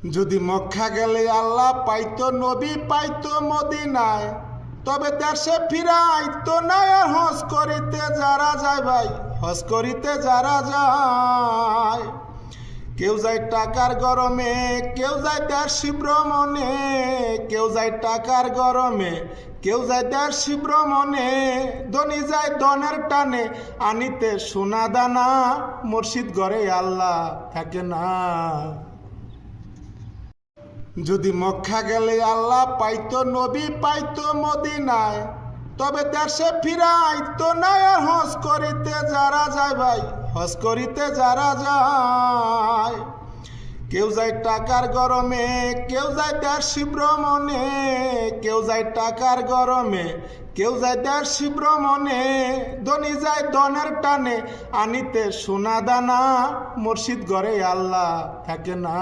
যদি মক্কা গেলে আল্লাহ পাইতো, নবী পাইতো মদিনায়, তবে দেশে ফিরাইতো না। আর হজ করিতে যারা যায় ভাই, হজ করিতে যারা যায়, কেউ যায় টাকার গরমে, কেউ যায় দেশি ভ্রমণে, কেউ যায় টাকার গরমে, কেউ যায় দেশি ভ্রমণে, ধনী যায় ধনের টানে, আনিতে সোনা দানা, মুর্শিদ ঘরে আল্লাহ থাকে না। যদি মক্কা গেলে আল্লাহ পাইতো, নবী পাইতো মদিনায়, তবে দেশে ফিরাইতো না। আর হজ করিতে যারা যায় ভাই, হজ করিতে যারা যায়, কেউ যায় টাকার গরমে, কেউ যায় দেশি ভ্রমণে, কেউ যায় টাকার গরমে, কেউ যায় দেশি ভ্রমণে, ধনী যায় ধনের টানে, আনিতে সোনা দানা, মুর্শিদ ঘরে আল্লাহ থাকে না।